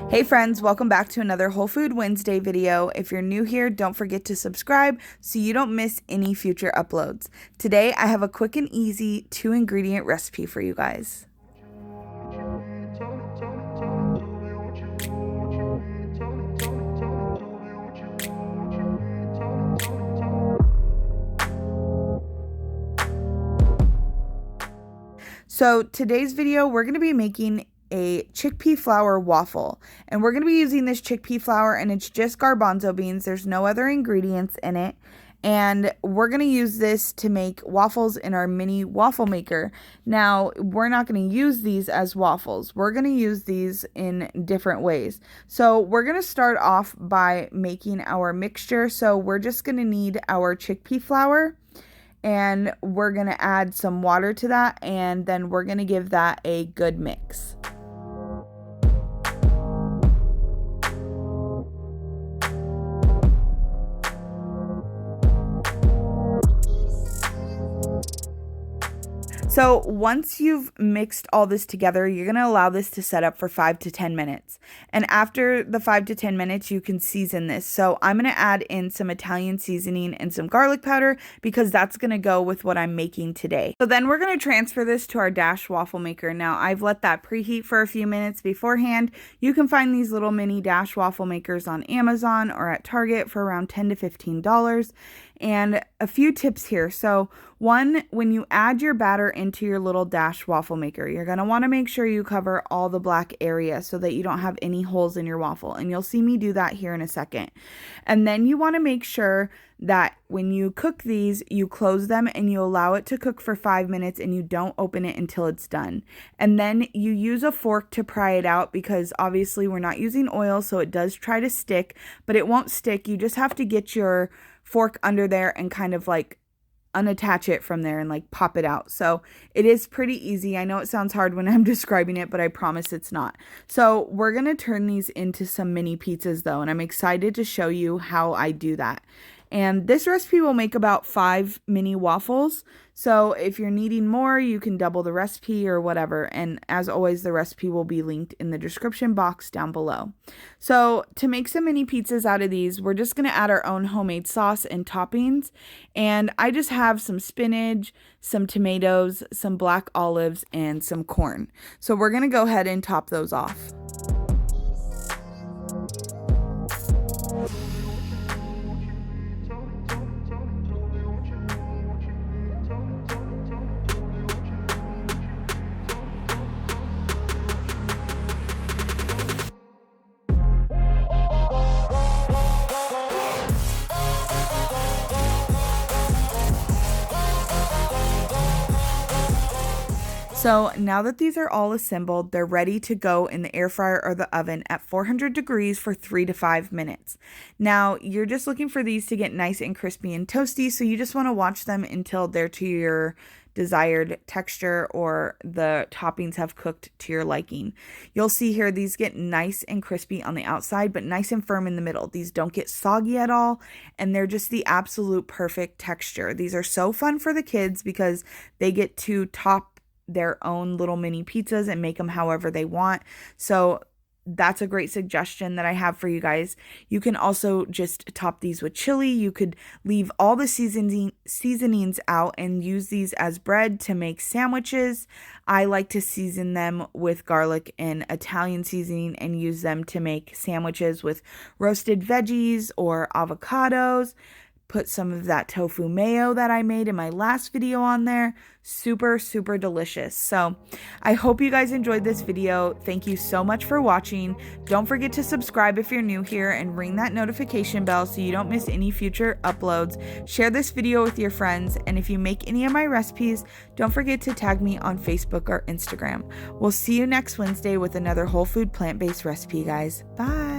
Hey friends, welcome back to another Whole Food Wednesday video. If you're new here, don't forget to subscribe so you don't miss any future uploads. Today I have a quick and easy 2-ingredient recipe for you guys. So today's video, we're going to be making a chickpea flour waffle, and we're going to be using this chickpea flour, and it's just garbanzo beans. There's no other ingredients in it, and we're going to use this to make waffles in our mini waffle maker. Now, we're not going to use these as waffles. We're going to use these in different ways. So we're going to start off by making our mixture. So we're just going to need our chickpea flour, and we're going to add some water to that, and then we're going to give that a good mix. So once you've mixed all this together, you're going to allow this to set up for 5 to 10 minutes. And after the 5 to 10 minutes, you can season this. So I'm going to add in some Italian seasoning and some garlic powder because that's going to go with what I'm making today. So then we're going to transfer this to our Dash waffle maker. Now I've let that preheat for a few minutes beforehand. You can find these little mini Dash waffle makers on Amazon or at Target for around $10 to $15. And a few tips here. So one, when you add your batter into your little Dash waffle maker, you're going to want to make sure you cover all the black area so that you don't have any holes in your waffle. And you'll see me do that here in a second. And then you want to make sure that when you cook these, you close them and you allow it to cook for 5 minutes and you don't open it until it's done. And then you use a fork to pry it out because obviously we're not using oil, so it does try to stick, but it won't stick. You just have to get your fork under there and kind of like unattach it from there and like pop it out. So it is pretty easy. I know it sounds hard when I'm describing it, but I promise it's not. So we're going to turn these into some mini pizzas though, and I'm excited to show you how I do that. And this recipe will make about 5 mini waffles. So if you're needing more, you can double the recipe or whatever. And as always, the recipe will be linked in the description box down below. So to make some mini pizzas out of these, we're just going to add our own homemade sauce and toppings. And I just have some spinach, some tomatoes, some black olives, and some corn. So we're going to go ahead and top those off. So now that these are all assembled, they're ready to go in the air fryer or the oven at 400 degrees for 3 to 5 minutes. Now you're just looking for these to get nice and crispy and toasty, so you just want to watch them until they're to your desired texture or the toppings have cooked to your liking. You'll see here these get nice and crispy on the outside, but nice and firm in the middle. These don't get soggy at all, and they're just the absolute perfect texture. These are so fun for the kids because they get to top their own little mini pizzas and make them however they want. So that's a great suggestion that I have for you guys. You can also just top these with chili. You could leave all the seasonings out and use these as bread to make sandwiches. I like to season them with garlic and Italian seasoning and use them to make sandwiches with roasted veggies or avocados. Put some of that tofu mayo that I made in my last video on there. Super, super delicious. So I hope you guys enjoyed this video. Thank you so much for watching. Don't forget to subscribe if you're new here and ring that notification bell so you don't miss any future uploads. Share this video with your friends. And if you make any of my recipes, don't forget to tag me on Facebook or Instagram. We'll see you next Wednesday with another whole food plant-based recipe, guys. Bye.